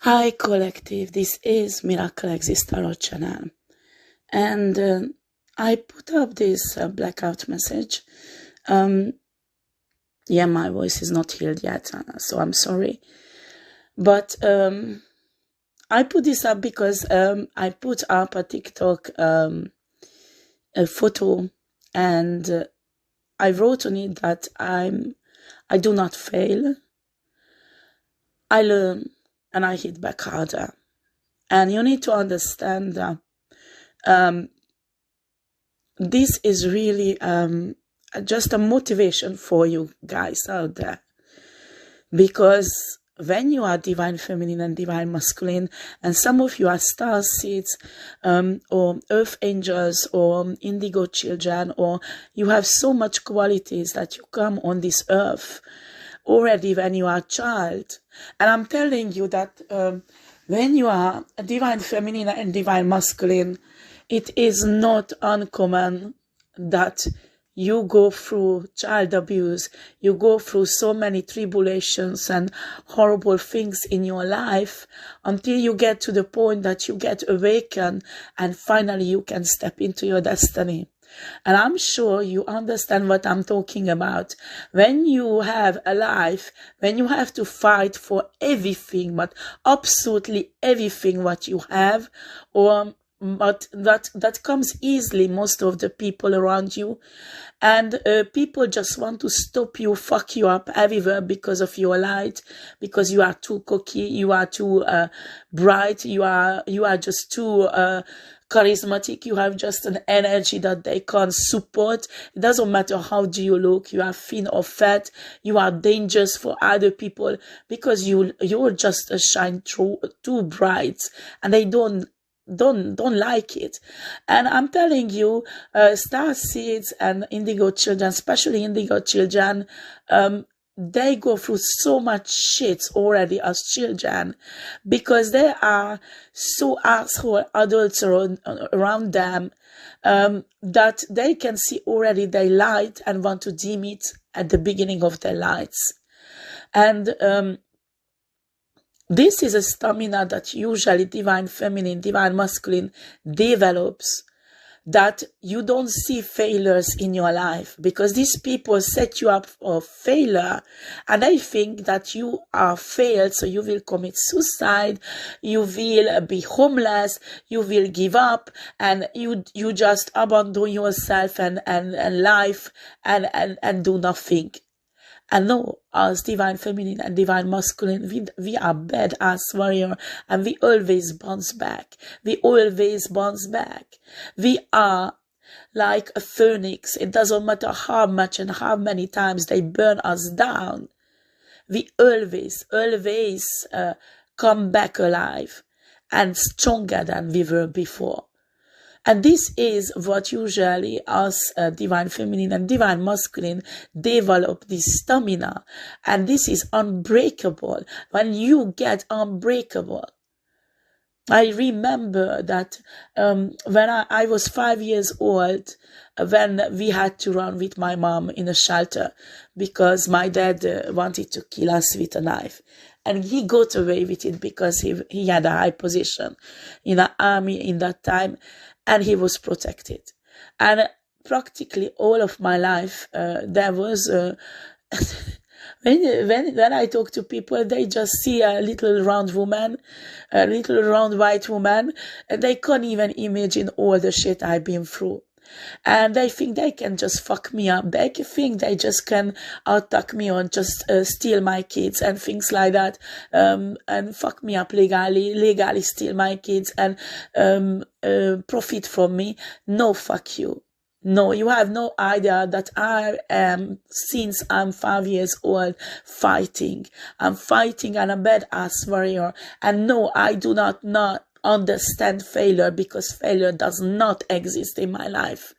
Hi collective, this is miraclexistetarot channel, and I put up this blackout message. Yeah, my voice is not healed yet, so I'm sorry, but I put this up because I put up a TikTok a photo, and I wrote on it that I do not fail, I learn, and I hit back harder. And you need to understand that this is really just a motivation for you guys out there, because when you are divine feminine and divine masculine, and some of you are star seeds or earth angels or indigo children, or you have so much qualities that you come on this earth already when you are a child. And I'm telling you that when you are a divine feminine and divine masculine, it is not uncommon that you go through child abuse, you go through so many tribulations and horrible things in your life until you get to the point that you get awakened and finally you can step into your destiny. And I'm sure you understand what I'm talking about. When you have a life, when you have to fight for everything, but absolutely everything what you have, but that comes easily, most of the people around you, and people just want to stop you, fuck you up everywhere because of your light, because you are too cocky, you are too bright, you are just too charismatic, you have just an energy that they can't support. It doesn't matter how do you look, you are thin or fat, you are dangerous for other people because you're just a shine too bright, and they don't like it. And I'm telling you, star seeds and indigo children, especially indigo children, they go through so much shit already as children because they are so asshole adults around them that they can see already their light and want to dim it at the beginning of their lights. And this is a stamina that usually divine feminine, divine masculine develops, that you don't see failures in your life, because these people set you up for failure and they think that you are failed, so you will commit suicide, you will be homeless, you will give up, and you just abandon yourself and life and do nothing. And no, as divine feminine and divine masculine, we are badass warrior, and we always bounce back. We always bounce back. We are like a phoenix. It doesn't matter how much and how many times they burn us down. We always come back alive and stronger than we were before. And this is what usually us divine feminine and divine masculine develop, this stamina. And this is unbreakable. When you get unbreakable. I remember that when I was 5 years old, when we had to run with my mom in a shelter because my dad wanted to kill us with a knife. And he got away with it because he had a high position in the army in that time, and he was protected. And practically all of my life, there was when I talk to people, they just see a little round woman, a little round white woman, and they can't even imagine all the shit I've been through. And they think they can just fuck me up. They think they just can attack me or just steal my kids and things like that, and fuck me up legally steal my kids and profit from me. No, fuck you. No, you have no idea that I am, since I'm 5 years old, fighting. I'm fighting and a badass warrior. And no, I do not understand failure, because failure does not exist in my life.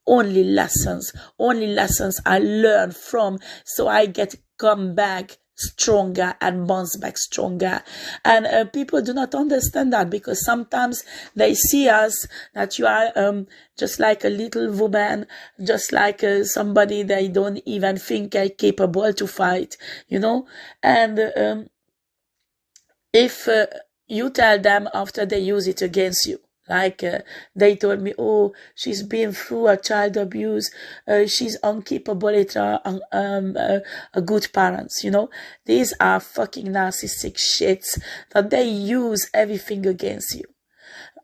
Only lessons I learn from, so I come back stronger and bounce back stronger. And people do not understand that, because sometimes they see us that you are just like a little woman, just like somebody they don't even think are capable to fight, you know. And if you tell them after they use it against you, like they told me, oh, she's been through a child abuse, she's incapable at a good parents, you know. These are fucking narcissistic shits that they use everything against you.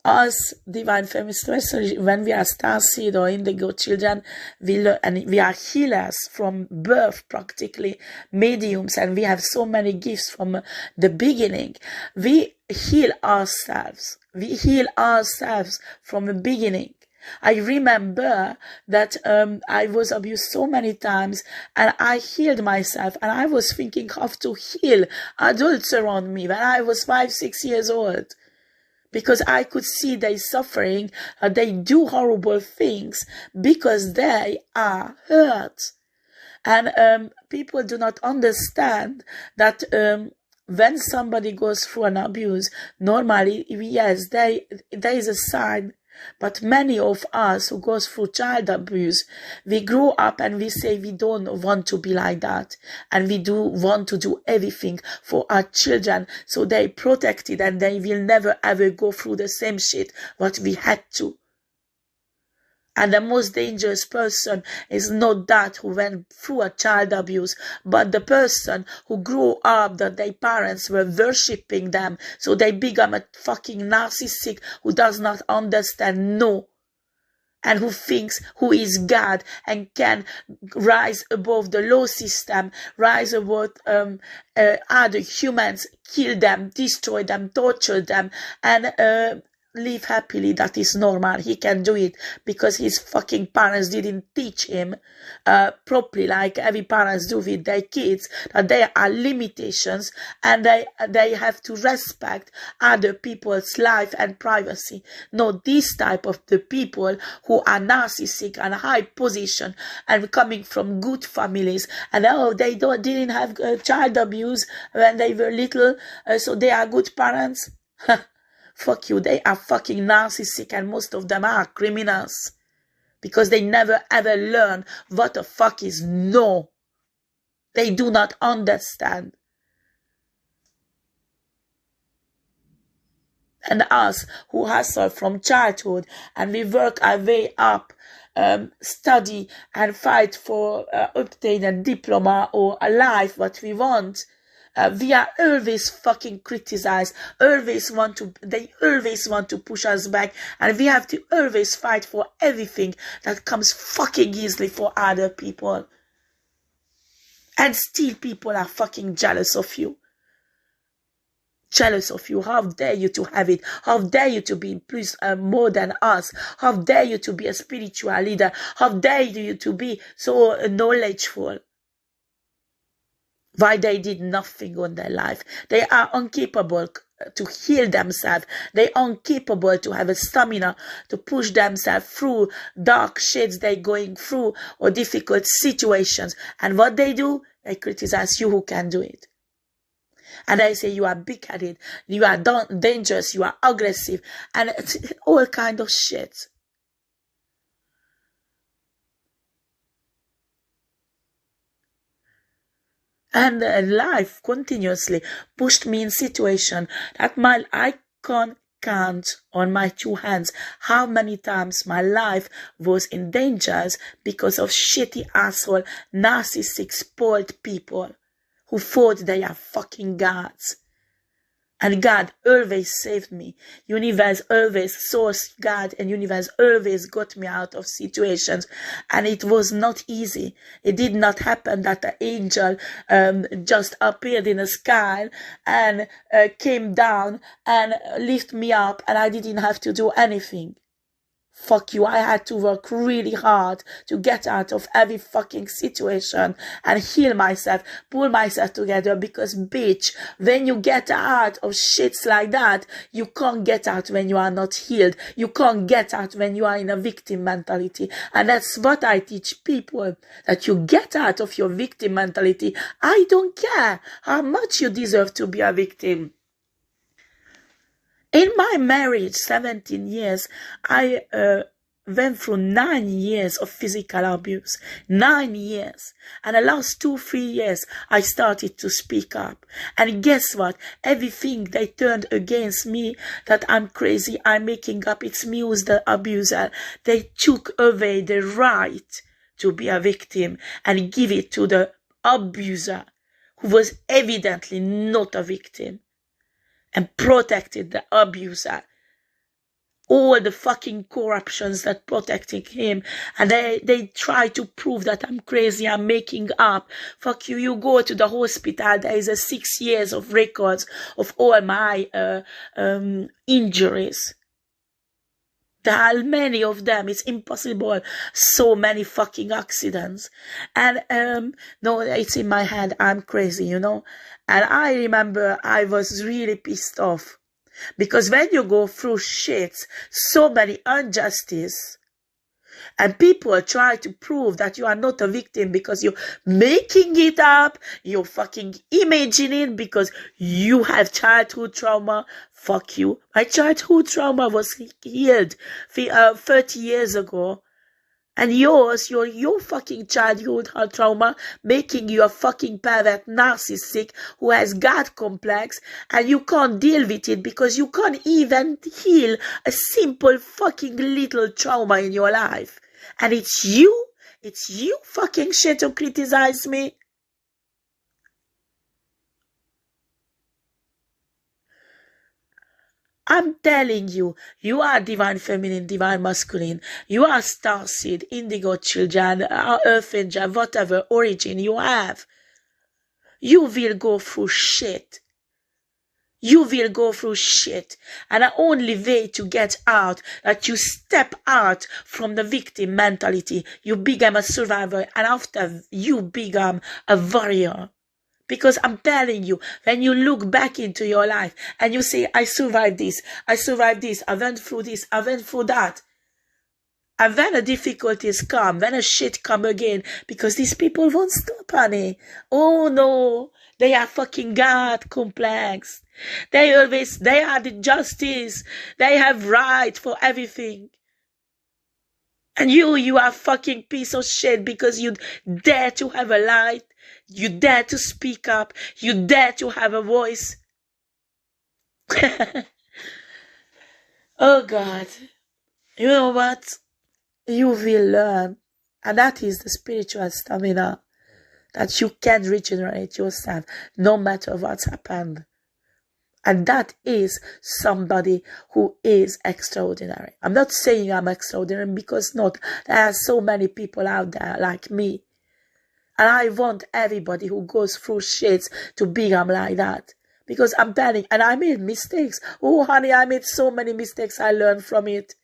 Us divine feminists, especially when we are starseed or indigo children, we learn, and we are healers from birth, practically mediums, and we have so many gifts from the beginning. We heal ourselves. We heal ourselves from the beginning. I remember that I was abused so many times, and I healed myself, and I was thinking how to heal adults around me when I was 5, 6 years old. Because I could see they suffering, they do horrible things because they are hurt. And people do not understand that when somebody goes through an abuse, normally, yes, there is a sign. But many of us who goes through child abuse, we grow up and we say we don't want to be like that. And we do want to do everything for our children so they protected and they will never ever go through the same shit what we had to. And the most dangerous person is not that who went through a child abuse, but the person who grew up that their parents were worshipping them, so they become a fucking narcissist who does not understand no, and who thinks who is God and can rise above the law system, rise above other humans, kill them, destroy them, torture them, and live happily. That is normal. He can do it because his fucking parents didn't teach him properly, like every parents do with their kids, that there are limitations and they have to respect other people's life and privacy. No, this type of the people who are narcissistic and high position and coming from good families, and oh, they didn't have child abuse when they were little, so they are good parents. Fuck you, they are fucking narcissistic, and most of them are criminals. Because they never ever learn what the fuck is no. They do not understand. And us who hustle from childhood and we work our way up, study and fight for obtain a diploma or a life what we want, we are always fucking criticized, they always want to push us back, and we have to always fight for everything that comes fucking easily for other people. And still people are fucking jealous of you. Jealous of you. How dare you to have it? How dare you to be more than us? How dare you to be a spiritual leader? How dare you to be so knowledgeful? Why they did nothing on their life. They are incapable to heal themselves. They are incapable to have a stamina to push themselves through dark shades they're going through or difficult situations. And what they do, they criticize you who can do it. And they say you are big-headed, you are dangerous, you are aggressive, and it's all kind of shit. And life continuously pushed me in situation that I can't count on my 2 hands how many times my life was in danger because of shitty asshole, narcissistic, spoiled people who thought they are fucking gods. And God always saved me. Universe always sourced God, and universe always got me out of situations. And it was not easy. It did not happen that the angel just appeared in the sky and came down and lifted me up, and I didn't have to do anything. Fuck you, I had to work really hard to get out of every fucking situation and heal myself, pull myself together, because bitch, when you get out of shits like that, you can't get out when you are not healed. You can't get out when you are in a victim mentality. And that's what I teach people, that you get out of your victim mentality. I don't care how much you deserve to be a victim. In my marriage, 17 years, I went through 9 years of physical abuse. 9 years. And the last 2-3 years, I started to speak up. And guess what? Everything they turned against me, that I'm crazy, I'm making up, it's me who's the abuser. They took away the right to be a victim and give it to the abuser, who was evidently not a victim, and protected the abuser. All the fucking corruptions that protecting him, and they try to prove that I'm crazy, I'm making up. Fuck you, you go to the hospital, there is a 6 years of records of all my injuries. There are many of them, it's impossible, so many fucking accidents. And no, it's in my head, I'm crazy, you know. And I remember I was really pissed off. Because when you go through shit, so many injustice, and people try to prove that you are not a victim because you're making it up, you're fucking imagining because you have childhood trauma. Fuck you. My childhood trauma was healed 30 years ago. And yours, your fucking childhood trauma, making you a fucking pervert narcissist who has God complex, and you can't deal with it because you can't even heal a simple fucking little trauma in your life. And it's you fucking shit to criticize me. I'm telling you, you are divine feminine, divine masculine. You are starseed, indigo children, earth angel, whatever origin you have. You will go through shit. You will go through shit. And the only way to get out, that you step out from the victim mentality. You become a survivor, and after you become a warrior. Because I'm telling you, when you look back into your life and you say, I survived this, I went through this, I went through that. And when the difficulties come, when the shit come again, because these people won't stop, honey. Oh no, they are fucking God complex. They are the justice. They have right for everything. And you are fucking piece of shit because you dare to have a light. You dare to speak up. You dare to have a voice. Oh God. You know what? You will learn. And that is the spiritual stamina. That you can regenerate yourself no matter what's happened. And that is somebody who is extraordinary. I'm not saying I'm extraordinary because not. There are so many people out there like me. And I want everybody who goes through shits to become like that. Because I'm telling, and I made mistakes. Oh, honey, I made so many mistakes. I learned from it.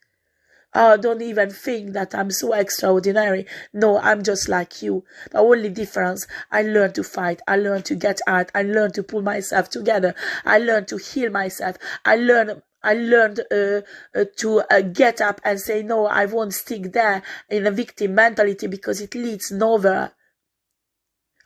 Don't even think that I'm so extraordinary. No, I'm just like you. The only difference, I learned to fight. I learned to get out. I learned to pull myself together. I learned to heal myself. I learned to get up and say, no, I won't stick there in a victim mentality because it leads nowhere.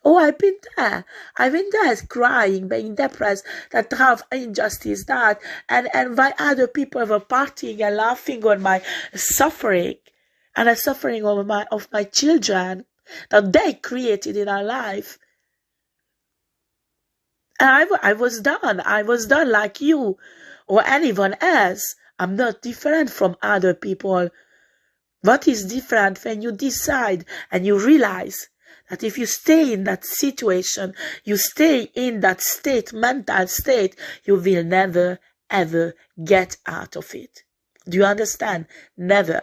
Oh, I've been there. I've been there crying, being depressed, that have injustice, that, and why other people were partying and laughing on my suffering, and the suffering of my children that they created in our life. And I was done. I was done like you or anyone else. I'm not different from other people. What is different when you decide and you realize that if you stay in that situation, you stay in that state, mental state, you will never, ever get out of it. Do you understand? Never.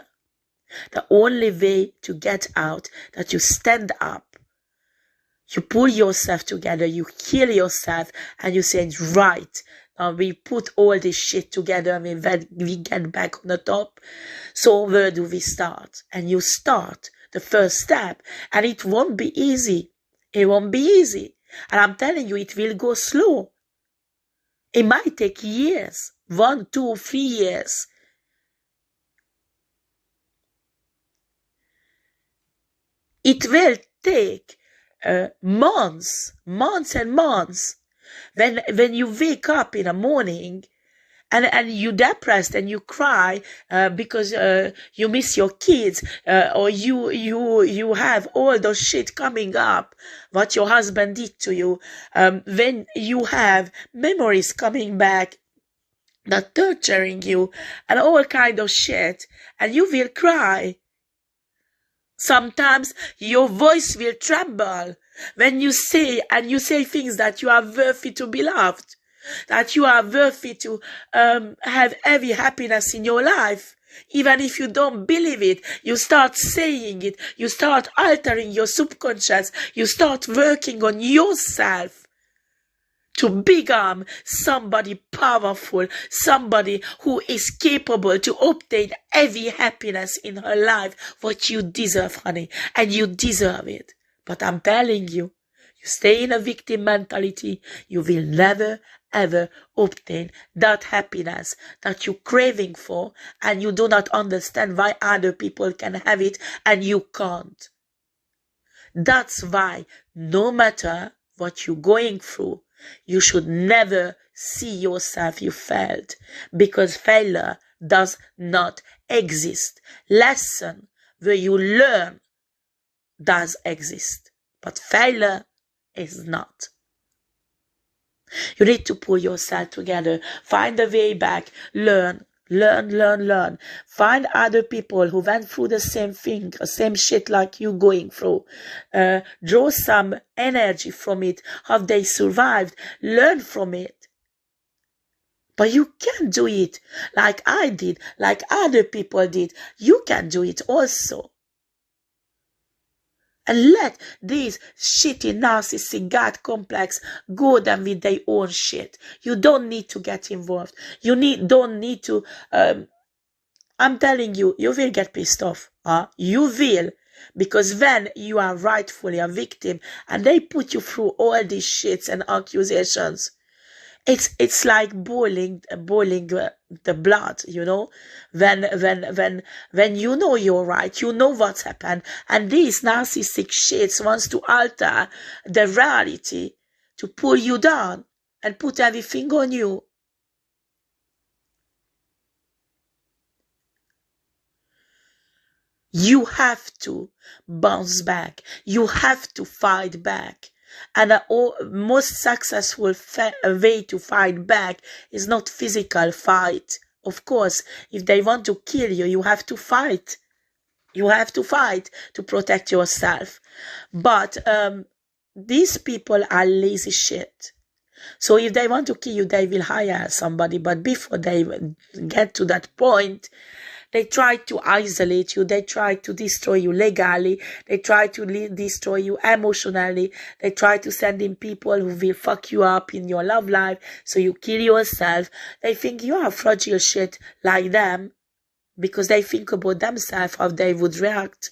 The only way to get out, that you stand up, you pull yourself together, you heal yourself, and you say, right, now we put all this shit together and we get back on the top. So where do we start? And you start the first step, and it won't be easy. It won't be easy. And I'm telling you, it will go slow. It might take years, 1, 2, 3 years. It will take months and months. When you wake up in the morning and you depressed and you cry because you miss your kids, or you have all those shit coming up what your husband did to you, when you have memories coming back that torturing you and all kind of shit, and you will cry. Sometimes your voice will tremble when you say things that you are worthy to be loved, that you are worthy to have every happiness in your life. Even if you don't believe it, you start saying it, you start altering your subconscious, you start working on yourself to become somebody powerful, somebody who is capable to obtain every happiness in her life, what you deserve, honey, and you deserve it. But I'm telling you, you stay in a victim mentality, you will never ever obtain that happiness that you're craving for, and you do not understand why other people can have it and you can't. That's why no matter what you're going through, you should never see yourself you failed, because failure does not exist. Lesson where you learn does exist, but failure is not. You need to pull yourself together, find a way back, learn. Find other people who went through the same thing, same shit like you going through. Draw some energy from it, how they survived, learn from it. But you can do it like I did, like other people did. You can do it also. And let these shitty narcissistic God complex go them with their own shit. You don't need to get involved. You don't need to, I'm telling you, you will get pissed off. You will. Because when you are rightfully a victim and they put you through all these shits and accusations, it's like boiling the blood, you know, when you know you're right, you know what's happened, and these narcissistic shits wants to alter the reality to pull you down and put everything on you. You have to bounce back. You have to fight back. And the most successful way to fight back is not physical fight. Of course, if they want to kill you, you have to fight. You have to fight to protect yourself. But these people are lazy shit. So if they want to kill you, they will hire somebody. But before they get to that point, they try to isolate you. They try to destroy you legally. They try to destroy you emotionally. They try to send in people who will fuck you up in your love life. So you kill yourself. They think you are fragile shit like them because they think about themselves, how they would react.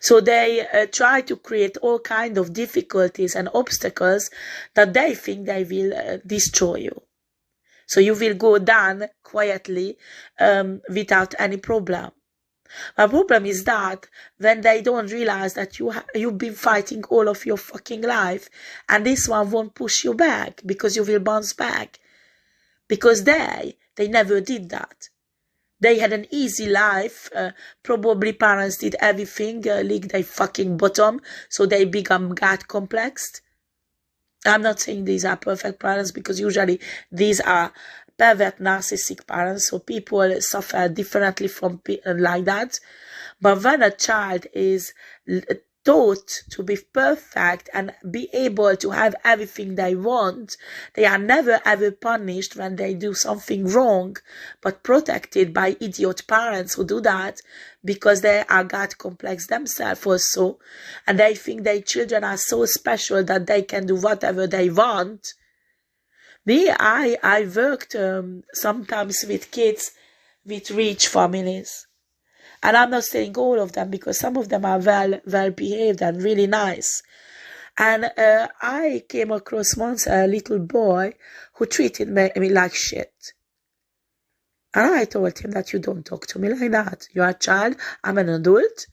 So they try to create all kinds of difficulties and obstacles that they think they will destroy you. So you will go down quietly without any problem. My problem is that when they don't realize that you've been fighting all of your fucking life, and this one won't push you back because you will bounce back. Because they never did that. They had an easy life. Probably parents did everything, lick their fucking bottom, so they become God complexed. I'm not saying these are perfect parents, because usually these are pervert narcissistic parents, so people suffer differently from like that. But when a child is taught to be perfect and be able to have everything they want, they are never ever punished when they do something wrong, but protected by idiot parents who do that because they are God complex themselves also, and they think their children are so special that they can do whatever they want. Me, I worked sometimes with kids with rich families. And I'm not saying all of them, because some of them are well behaved and really nice. And I came across once a little boy who treated me like shit. And I told him that you don't talk to me like that. You are a child, I'm an adult.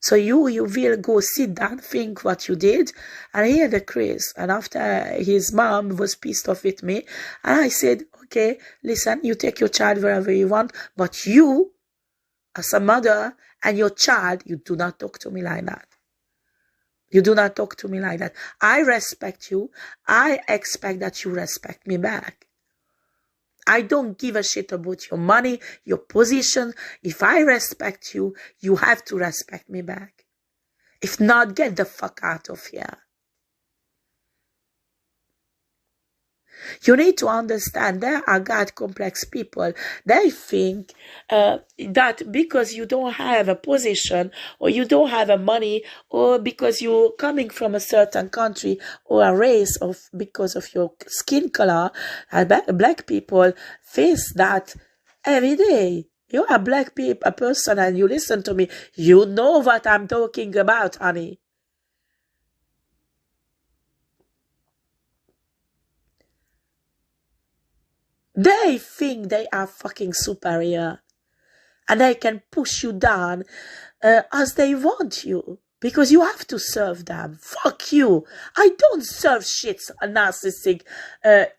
So you will go sit down, think what you did, and hear the Chris. And after his mom was pissed off with me, and I said, okay, listen, you take your child wherever you want, but you, as a mother, and your child, you do not talk to me like that. You do not talk to me like that. I respect you. I expect that you respect me back. I don't give a shit about your money, your position. If I respect you, you have to respect me back. If not, get the fuck out of here. You need to understand there are God complex people. They think that because you don't have a position or you don't have a money or because you're coming from a certain country or a race or because of your skin color, black people face that every day. You are a person and you listen to me. You know what I'm talking about, honey. They think they are fucking superior. And they can push you down as they want you. Because you have to serve them. Fuck you. I don't serve shits narcissistic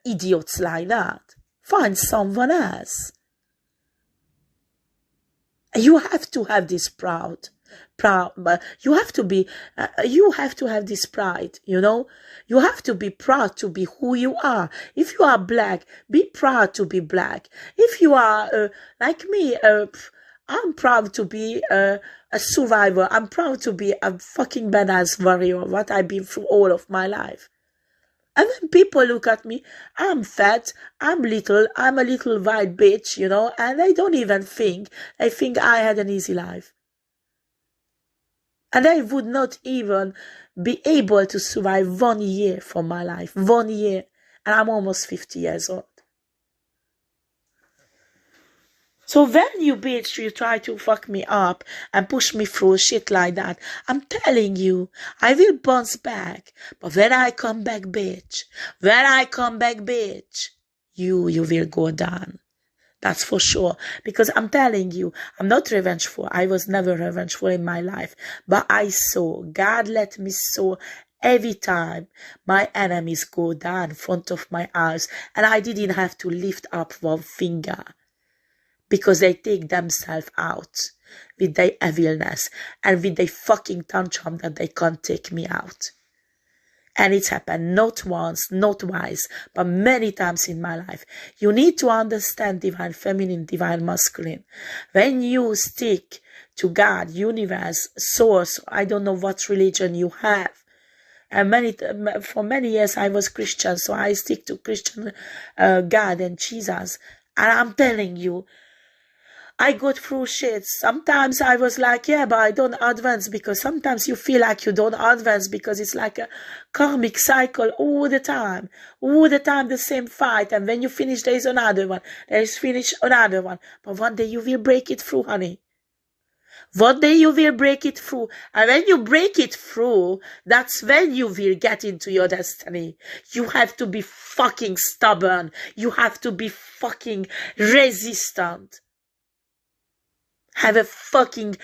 idiots like that. Find someone else. You have to have this you have to have this pride, you know. You have to be proud to be who you are. If you are black, be proud to be black. If you are like me, I'm proud to be a survivor. I'm proud to be a fucking badass warrior, what I've been through all of my life. And then people look at me, I'm fat, I'm a little white bitch, you know, and they don't even think. They think I had an easy life. And I would not even be able to survive 1 year from my life. 1 year. And I'm almost 50 years old. So when you bitch, you try to fuck me up and push me through shit like that, I'm telling you, I will bounce back. But when I come back, bitch, you will go down. That's for sure. Because I'm telling you, I'm not revengeful. I was never revengeful in my life. But I saw, God let me saw every time my enemies go down in front of my eyes. And I didn't have to lift up one finger. Because they take themselves out with their evilness and with their fucking tantrum that they can't take me out. And it's happened not once, not twice, but many times in my life. You need to understand divine feminine, divine masculine. When you stick to God, universe, source, I don't know what religion you have. And for many years I was Christian, so I stick to Christian God and Jesus. And I'm telling you, I go through shit. Sometimes I was like, yeah, but I don't advance, because sometimes you feel like you don't advance because it's like a karmic cycle all the time. All the time the same fight. And when you finish, there's another one. There's finish another one. But one day you will break it through, honey. One day you will break it through. And when you break it through, that's when you will get into your destiny. You have to be fucking stubborn. You have to be fucking resistant. Have a fucking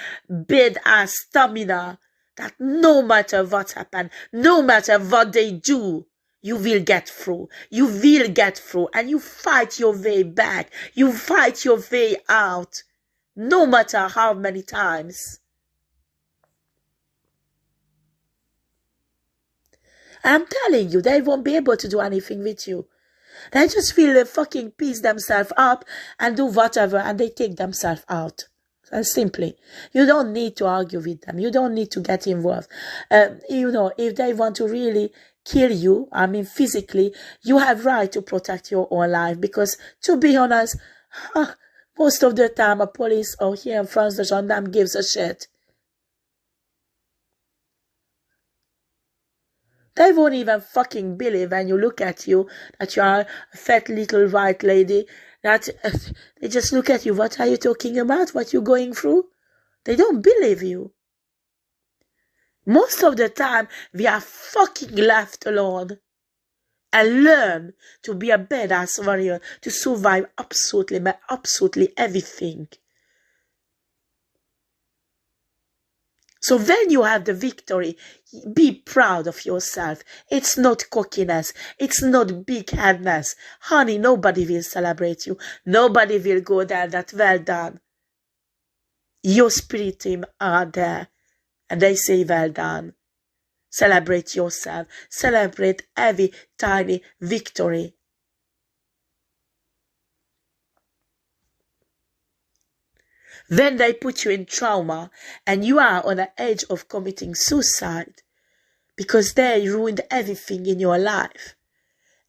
big-ass stamina that no matter what happens, no matter what they do, you will get through. You will get through, and you fight your way back. You fight your way out, no matter how many times. And I'm telling you, they won't be able to do anything with you. They just feel they fucking piece themselves up and do whatever, and they take themselves out. Simply, you don't need to argue with them. You don't need to get involved. You know, if they want to really kill you, I mean physically, you have right to protect your own life. Because to be honest, most of the time a police or here in France, the gendarme gives a shit. They won't even fucking believe when you look at you that you are a fat little white lady. That they just look at you. What are you talking about? What you going through? They don't believe you. Most of the time, we are fucking left alone. And learn to be a badass warrior, to survive absolutely everything. So when you have the victory, be proud of yourself. It's not cockiness. It's not big-headedness. Honey, nobody will celebrate you. Nobody will go there that well done. Your spirit team are there. And they say well done. Celebrate yourself. Celebrate every tiny victory. When they put you in trauma and you are on the edge of committing suicide because they ruined everything in your life.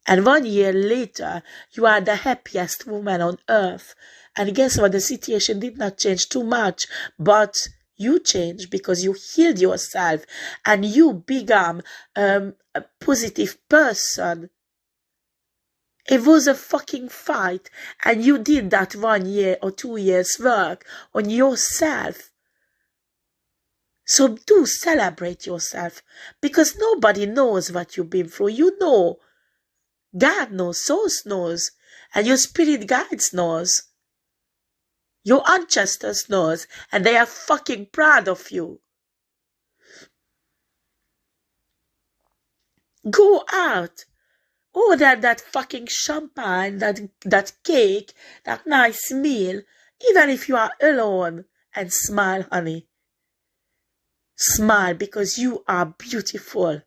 And 1 year later, you are the happiest woman on earth. And guess what? The situation did not change too much, but you changed because you healed yourself and you become a positive person. It was a fucking fight, and you did that 1 year or 2 years work on yourself. So do celebrate yourself, because nobody knows what you've been through. You know. God knows, Source knows, and your spirit guides knows. Your ancestors knows, and they are fucking proud of you. Go out. Order that fucking champagne, that cake, that nice meal, even if you are alone, and smile, honey. Smile, because you are beautiful.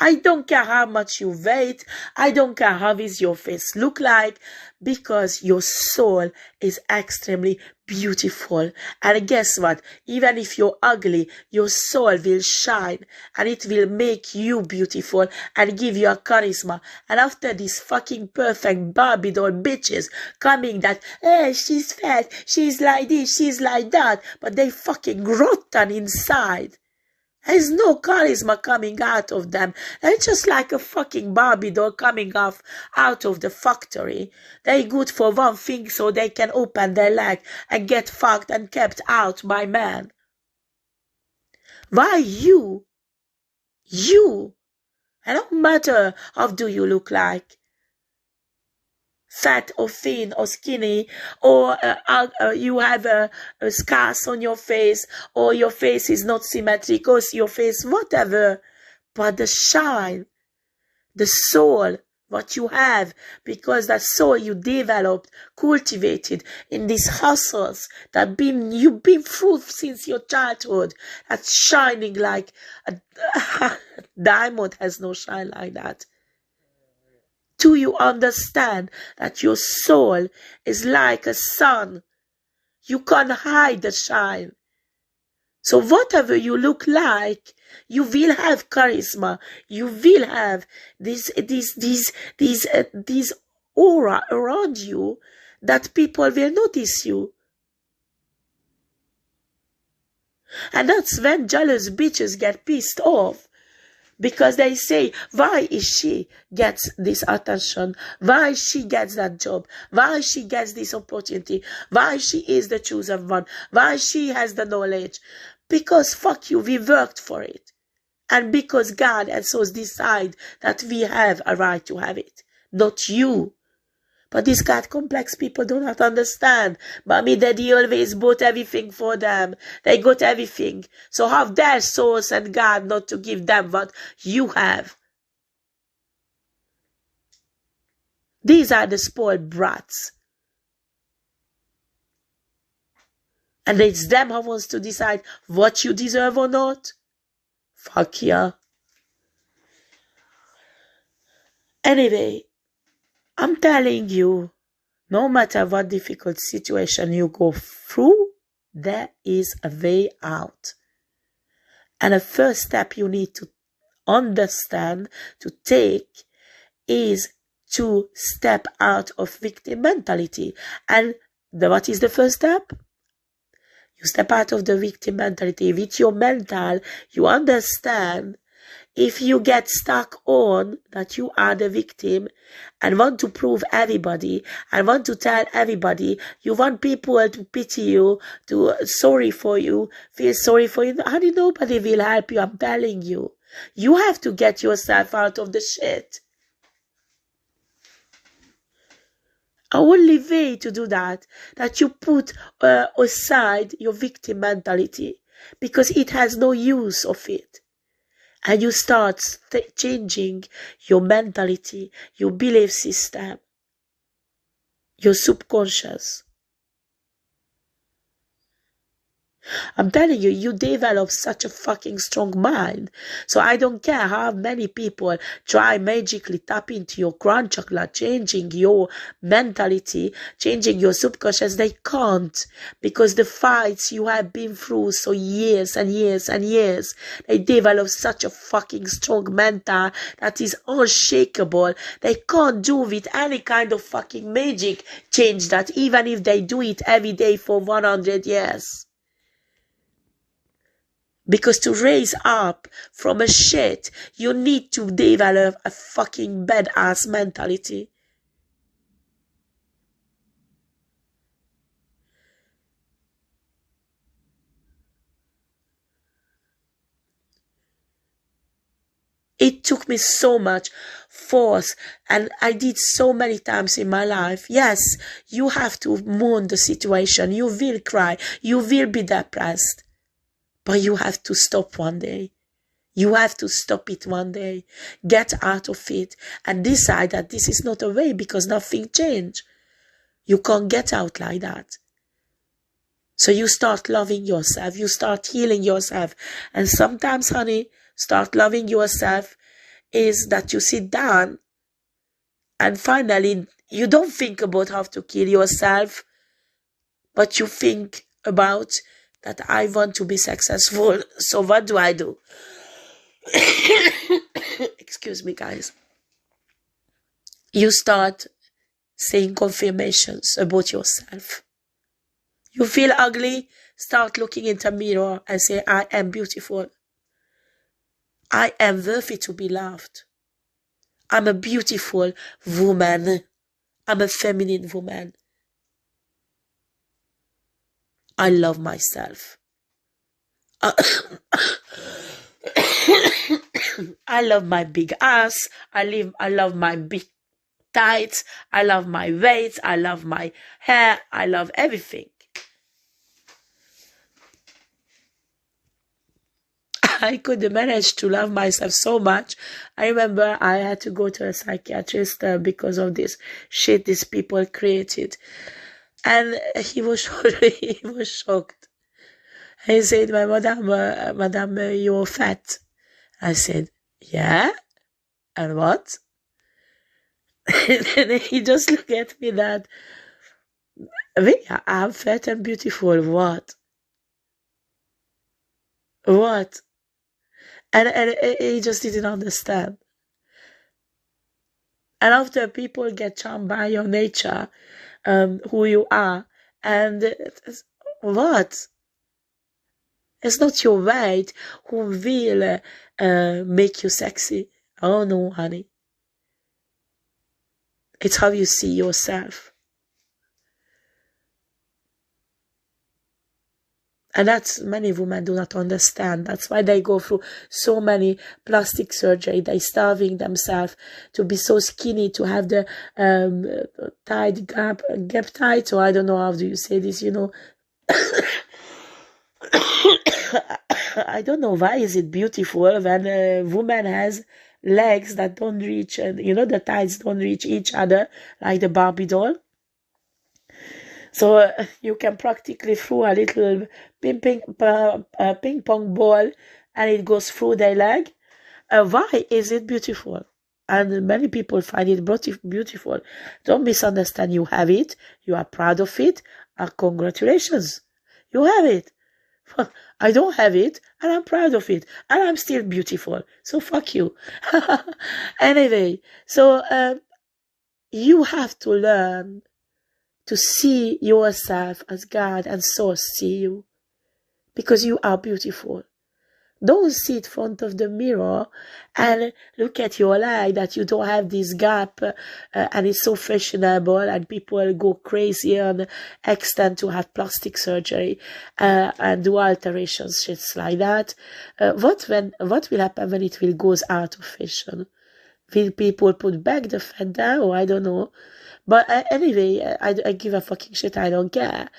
I don't care how much you weigh. I don't care how is your face look like, because your soul is extremely beautiful. And guess what? Even if you're ugly, your soul will shine and it will make you beautiful and give you a charisma. And after these fucking perfect Barbie doll bitches coming that, hey, she's fat, she's like this, she's like that, but they fucking rotten inside. There's no charisma coming out of them. They're just like a fucking Barbie doll coming out of the factory. They're good for one thing, so they can open their leg and get fucked and kept out by men. Why you? You? It don't matter how do you look like. Fat or thin or skinny, or you have a scars on your face, or your face is not symmetric, or your face, whatever. But the shine, the soul, what you have, because that soul you developed, cultivated in these hustles that you've been through since your childhood, that's shining like a diamond has no shine like that. Do you understand that your soul is like a sun? You can't hide the shine. So whatever you look like, you will have charisma. You will have this aura around you that people will notice you. And that's when jealous bitches get pissed off. Because they say, why is she gets this attention? Why she gets that job? Why she gets this opportunity? Why she is the chosen one? Why she has the knowledge? Because fuck you, we worked for it. And because God and souls decide that we have a right to have it. Not you. But these God complex people do not understand. Mommy, daddy always bought everything for them. They got everything. So have their source and God not to give them what you have. These are the spoiled brats. And it's them who wants to decide what you deserve or not. Fuck yeah. Anyway, I'm telling you, no matter what difficult situation you go through, there is a way out. And the first step you need to understand, to take, is to step out of victim mentality. And what is the first step? You step out of the victim mentality. With your mental, you understand. If you get stuck on that you are the victim and want to prove everybody and want to tell everybody, you want people to pity you, to sorry for you, feel sorry for you, honey, nobody will help you, I'm telling you. You have to get yourself out of the shit. Only way to do that you put aside your victim mentality. because it has no use of it. And you start changing your mentality, your belief system, your subconscious. I'm telling you, you develop such a fucking strong mind. So I don't care how many people try magically tap into your crown chakra, changing your mentality, changing your subconscious. They can't, because the fights you have been through so years and years and years, they develop such a fucking strong mental that is unshakable. They can't do with any kind of fucking magic change that, even if they do it every day for 100 years. Because to raise up from a shit, you need to develop a fucking badass mentality. It took me so much force, and I did so many times in my life. Yes, you have to mourn the situation. You will cry. You will be depressed. But you have to stop one day. You have to stop it one day. Get out of it and decide that this is not a way, because nothing changed. You can't get out like that. So you start loving yourself. You start healing yourself. And sometimes, honey, start loving yourself is that you sit down and finally you don't think about how to kill yourself, but you think about that I want to be successful. So what do I do? Excuse me, guys. You start saying confirmations about yourself. You feel ugly? Start looking in the mirror and say, I am beautiful. I am worthy to be loved. I'm a beautiful woman. I'm a feminine woman. I love myself. I love my big ass. I love my big tights. I love my weight. I love my hair. I love everything. I could manage to love myself so much. I remember I had to go to a psychiatrist because of this shit these people created. And he was shocked. He said, Madame, you're fat. I said, yeah? And what? And then he just looked at me that, I'm fat and beautiful. What? What? And he just didn't understand. And after people get charmed by your nature, who you are, and what? It's not your weight who will make you sexy. Oh no, honey. It's how you see yourself. And that's many women do not understand. That's why they go through so many plastic surgery. They starving themselves to be so skinny, to have the tight gap tight. So I don't know how do you say this, you know. I don't know why is it beautiful when a woman has legs that don't reach, and you know, the tights don't reach each other like the Barbie doll. So you can practically throw a little ping pong ball and it goes through their leg. Why is it beautiful? And many people find it beautiful. Don't misunderstand. You have it. You are proud of it. Congratulations. You have it. I don't have it, and I'm proud of it, and I'm still beautiful. So fuck you. Anyway, so you have to learn to see yourself as God and Source see you, because you are beautiful. Don't sit in front of the mirror and look at your leg that you don't have this gap and it's so fashionable and people go crazy on extent to have plastic surgery and do alterations, shits like that. What will happen when it will goes out of fashion? Will people put back the fat down? Or I don't know. But anyway, I give a fucking shit. I don't care.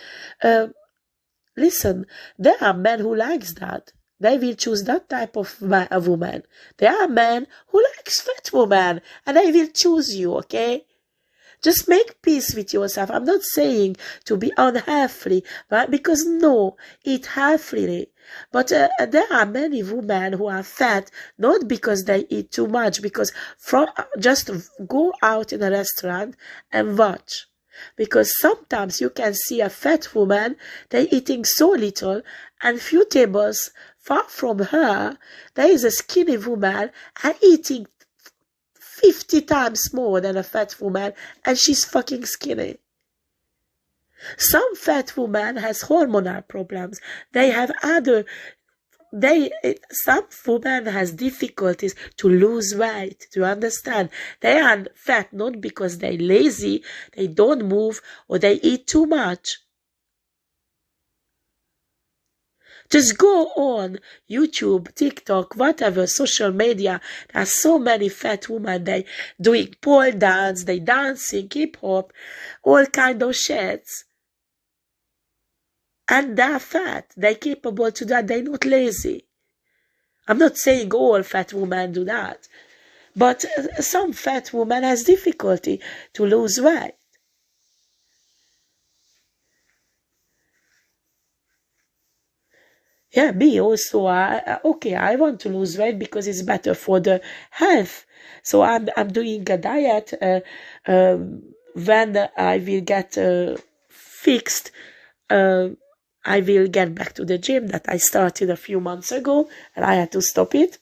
Listen, there are men who likes that. They will choose that type of woman. There are men who likes fat woman, and they will choose you, okay? Just make peace with yourself. I'm not saying to be unhealthy, right? Because no, eat healthily. But there are many women who are fat, not because they eat too much, because just go out in a restaurant and watch. Because sometimes you can see a fat woman, they eating so little, and few tables far from her, there is a skinny woman and eating 50 times more than a fat woman, and she's fucking skinny. Some fat woman has hormonal problems. They have some women has difficulties to lose weight. Do you understand? They are fat not because they're lazy, they don't move, or they eat too much. Just go on YouTube, TikTok, whatever, social media. There's so many fat women. They doing pole dance, they dancing, hip hop, all kind of shits. And they're fat. They're capable to that. They're not lazy. I'm not saying all fat women do that. But some fat woman has difficulty to lose weight. Yeah, me also. Okay, I want to lose weight because it's better for the health. So I'm doing a diet. When I will get fixed, I will get back to the gym that I started a few months ago, and I had to stop it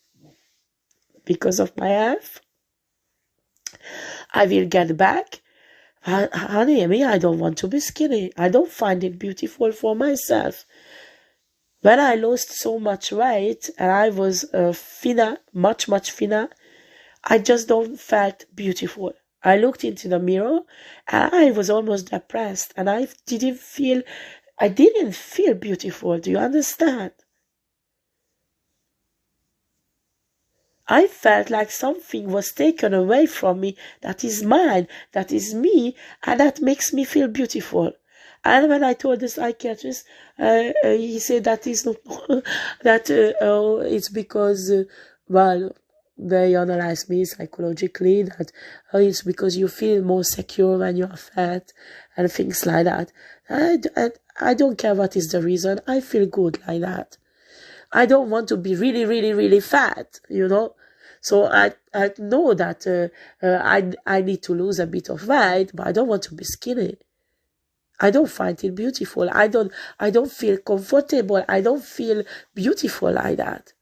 because of my health. I will get back. Honey, I don't want to be skinny. I don't find it beautiful for myself. When I lost so much weight and I was thinner, much thinner, I just don't felt beautiful. I looked into the mirror and I was almost depressed, and I didn't feel beautiful. Do you understand? I felt like something was taken away from me that is mine, that is me, and that makes me feel beautiful. And when I told the psychiatrist, he said that is not that it's because well, they analyzed me psychologically, that it's because you feel more secure when you are fat and things like that. I don't care what is the reason. I feel good like that. I don't want to be really fat, you know. So I know that I need to lose a bit of weight, but I don't want to be skinny. I don't find it beautiful. I don't feel comfortable. I don't feel beautiful like that.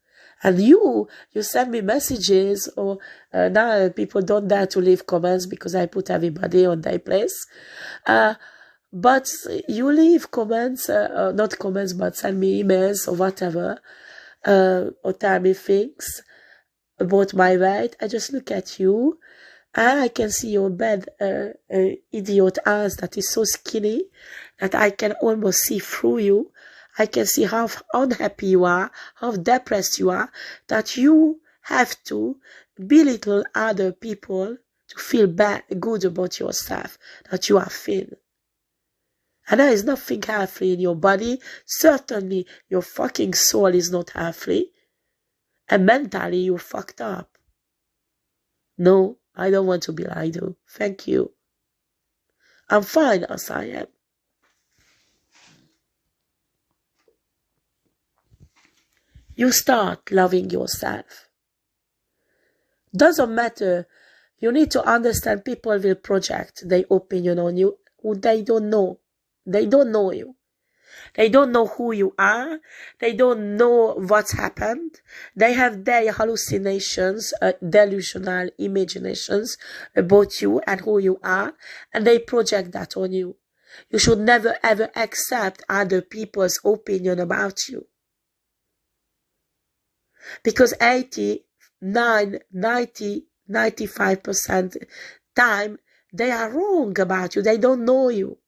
And you send me messages, or now people don't dare to leave comments because I put everybody on their place. But you leave comments, not comments, but send me emails or whatever, or tell me things about my weight. I just look at you, and I can see your bad idiot ass that is so skinny that I can almost see through you. I can see how unhappy you are, how depressed you are, that you have to belittle other people to feel good about yourself, that you are thin. And there is nothing healthy in your body. Certainly, your fucking soul is not healthy. And mentally, you're fucked up. No, I don't want to be like you. Thank you. I'm fine as I am. You start loving yourself. Doesn't matter. You need to understand people will project their opinion on you who they don't know. They don't know you. They don't know who you are. They don't know what's happened. They have their hallucinations, delusional imaginations about you and who you are, and they project that on you. You should never ever accept other people's opinion about you. Because 95% time, they are wrong about you. They don't know you.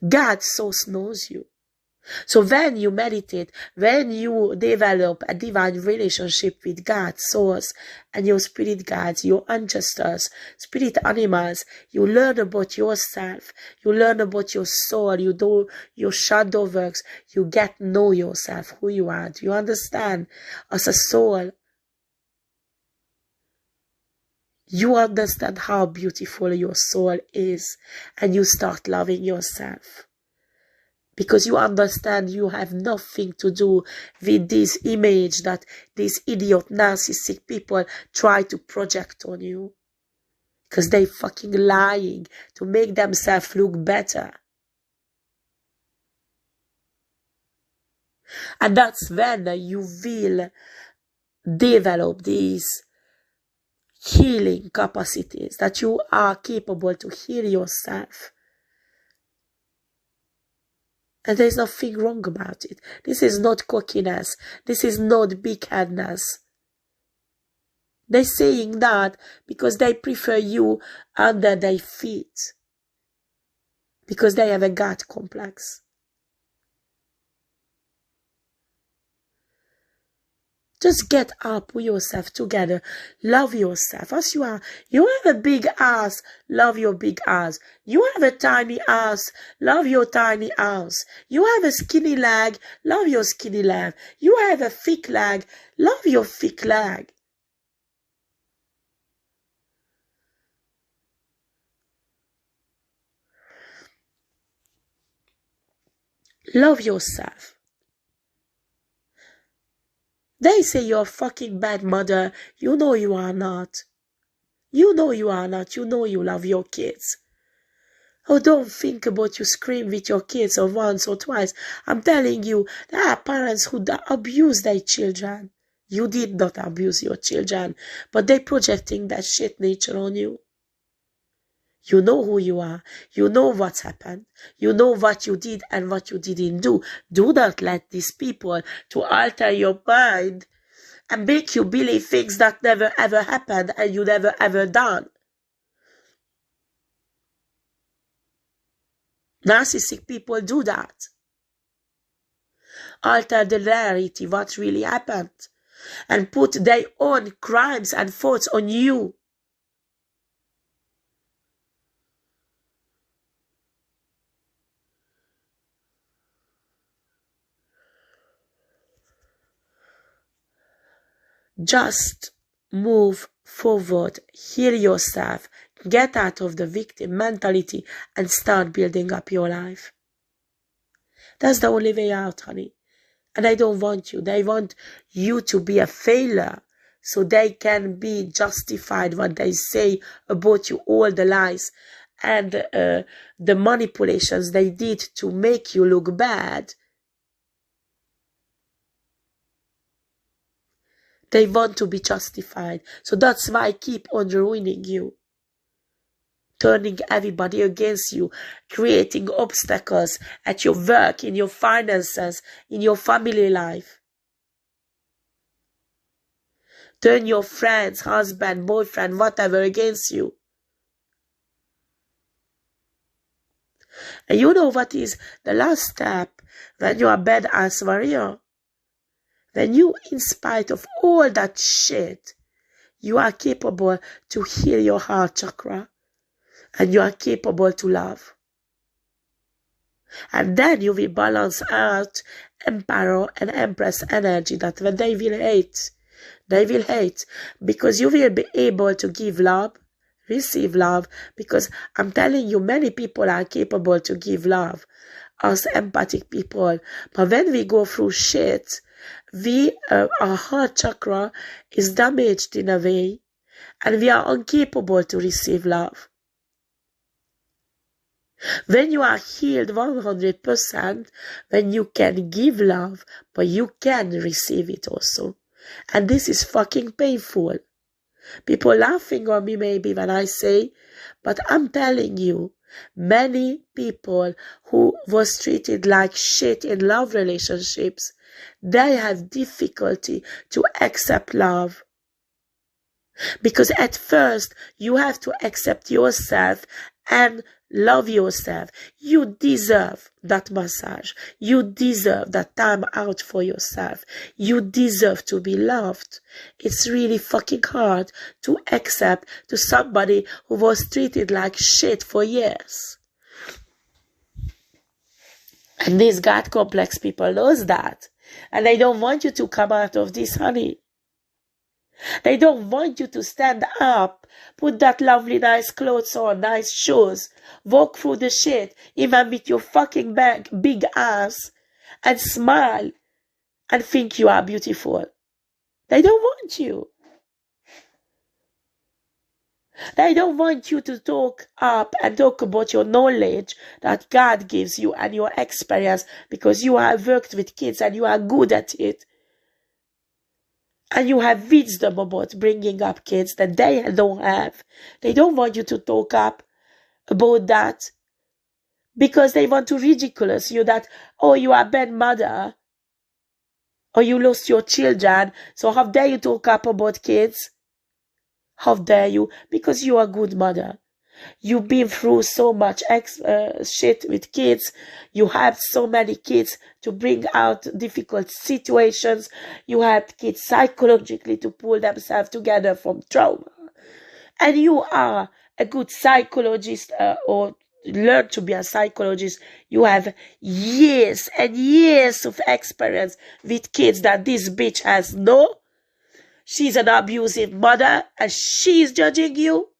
God so knows you. So when you meditate, when you develop a divine relationship with God, source, and your spirit guides, your ancestors, spirit animals, you learn about yourself, you learn about your soul, you do your shadow works, you get to know yourself, who you are. Do you understand? As a soul, you understand how beautiful your soul is, and you start loving yourself. Because you understand you have nothing to do with this image that these idiot narcissistic people try to project on you. Because they fucking lying to make themselves look better. And that's when you will develop these healing capacities, that you are capable to heal yourself. And there's nothing wrong about it. This is not cockiness. This is not big-headedness. They're saying that because they prefer you under their feet. Because they have a God complex. Just get up with yourself together. Love yourself as you are. You have a big ass. Love your big ass. You have a tiny ass. Love your tiny ass. You have a skinny leg. Love your skinny leg. You have a thick leg. Love your thick leg. Love yourself. They say you're a fucking bad mother. You know you are not. You know you are not. You know you love your kids. Oh, don't think about you scream with your kids or once or twice. I'm telling you, there are parents who abuse their children. You did not abuse your children, but they're projecting that shit nature on you. You know who you are. You know what's happened. You know what you did and what you didn't do. Do not let these people to alter your mind and make you believe things that never ever happened and you never ever done. Narcissistic people do that. Alter the reality, what really happened, and put their own crimes and thoughts on you. Just move forward, heal yourself, get out of the victim mentality and start building up your life. That's the only way out, honey. And I don't want you. They want you to be a failure so they can be justified what they say about you, all the lies and the manipulations they did to make you look bad. They want to be justified. So that's why I keep on ruining you. Turning everybody against you. Creating obstacles at your work, in your finances, in your family life. Turn your friends, husband, boyfriend, whatever against you. And you know what is the last step when you are badass warrior? When you, in spite of all that shit, you are capable to heal your heart chakra. And you are capable to love. And then you will balance out Emperor and Empress energy that when they will hate. Because you will be able to give love, receive love. Because I'm telling you, many people are capable to give love. Us empathic people. But when we go through shit, our heart chakra is damaged in a way. And we are incapable to receive love. When you are healed 100%, when you can give love, but you can receive it also. And this is fucking painful. People laughing on me maybe when I say, but I'm telling you, many people who was treated like shit in love relationships, they have difficulty to accept love. Because at first, you have to accept yourself and Love yourself. You deserve that massage. You deserve that time out for yourself. You deserve to be loved. It's really fucking hard to accept to somebody who was treated like shit for years. And these God complex people knows that. And they don't want you to come out of this, honey. They don't want you to stand up, put that lovely nice clothes on, nice shoes, walk through the shit, even with your fucking big ass, and smile and think you are beautiful. They don't want you. They don't want you to talk up and talk about your knowledge that God gives you and your experience, because you have worked with kids and you are good at it. And you have wisdom about bringing up kids that they don't have. They don't want you to talk up about that, because they want to ridicule you that, oh, you are a bad mother, or you lost your children, so how dare you talk up about kids? How dare you? Because you are a good mother. You've been through so much shit with kids. You have so many kids to bring out difficult situations. You help kids psychologically to pull themselves together from trauma. And you are a good psychologist, or learn to be a psychologist. You have years and years of experience with kids that this bitch has no. She's an abusive mother and she's judging you.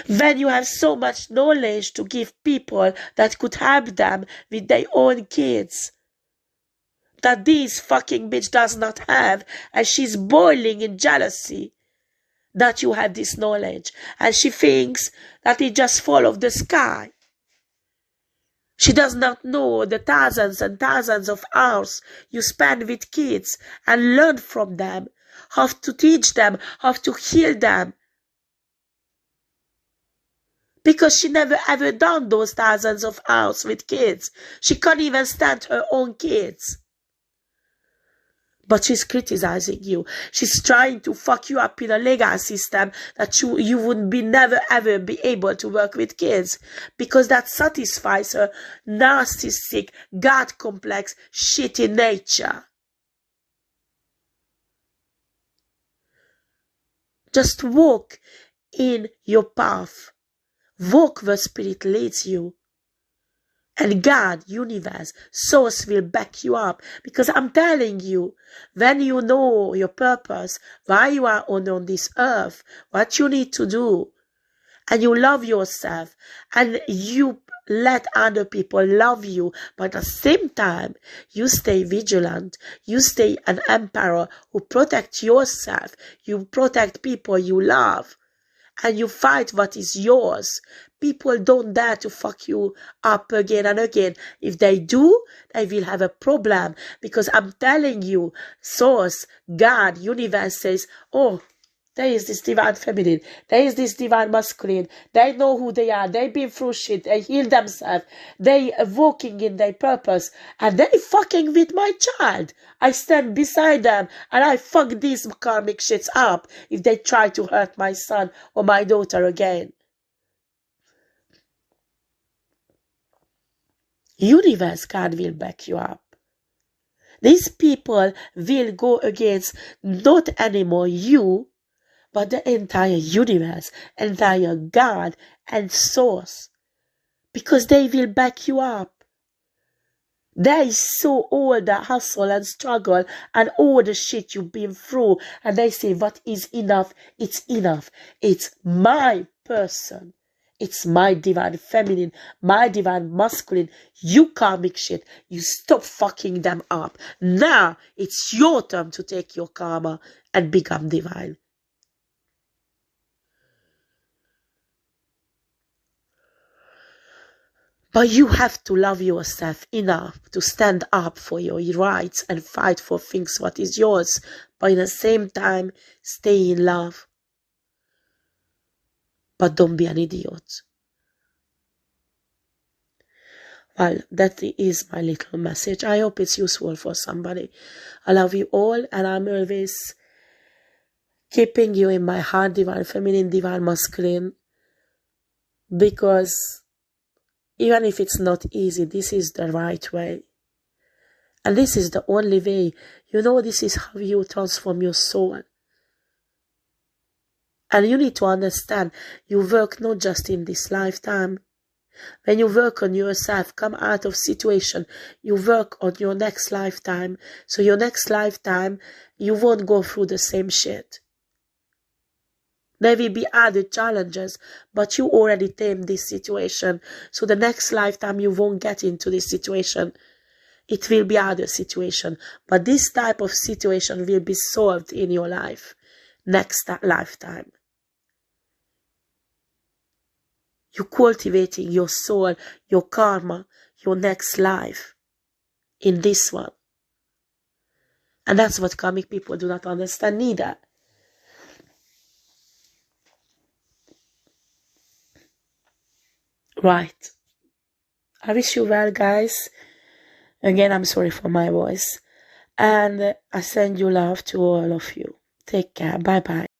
When you have so much knowledge to give people that could help them with their own kids, that this fucking bitch does not have, and she's boiling in jealousy that you have this knowledge, and she thinks that it just fall off the sky. She does not know the thousands and thousands of hours you spend with kids and learn from them, how to teach them, how to heal them. Because she never ever done those thousands of hours with kids. She can't even stand her own kids. But she's criticizing you. She's trying to fuck you up in a legal system that you would be never ever be able to work with kids. Because that satisfies her narcissistic, God complex, shitty nature. Just walk in your path. Walk where spirit leads you. And God, universe, source will back you up. Because I'm telling you, when you know your purpose, why you are on this earth, what you need to do, and you love yourself, and you let other people love you, but at the same time, you stay vigilant, you stay an emperor who protects yourself, you protect people you love, and you fight what is yours. People don't dare to fuck you up again and again. If they do, they will have a problem. Because I'm telling you, source, God, universe says, oh, there is this divine feminine. There is this divine masculine. They know who they are. They've been through shit. They heal themselves. They are walking in their purpose. And they fucking with my child. I stand beside them. And I fuck these karmic shits up if they try to hurt my son or my daughter again. Universe, God will back you up. These people will go against not anymore you, but the entire universe, entire God and source. Because they will back you up. They saw all the hustle and struggle and all the shit you've been through. And they say, what is enough? It's enough. It's my person. It's my divine feminine, my divine masculine. You karmic shit. You stop fucking them up. Now it's your turn to take your karma and become divine. But you have to love yourself enough to stand up for your rights and fight for things what is yours. But at the same time, stay in love. But don't be an idiot. Well, that is my little message. I hope it's useful for somebody. I love you all, and I'm always keeping you in my heart, divine feminine, divine masculine. Because even if it's not easy, this is the right way. And this is the only way. You know, this is how you transform your soul. And you need to understand, you work not just in this lifetime. When you work on yourself, come out of situation, you work on your next lifetime. So your next lifetime, you won't go through the same shit. There will be other challenges, but you already tamed this situation. So the next lifetime, you won't get into this situation. It will be other situation. But this type of situation will be solved in your life next lifetime. You're cultivating your soul, your karma, your next life in this one. And that's what karmic people do not understand neither. Right. I wish you well, guys. Again, I'm sorry for my voice. And I send you love to all of you. Take care. Bye-bye.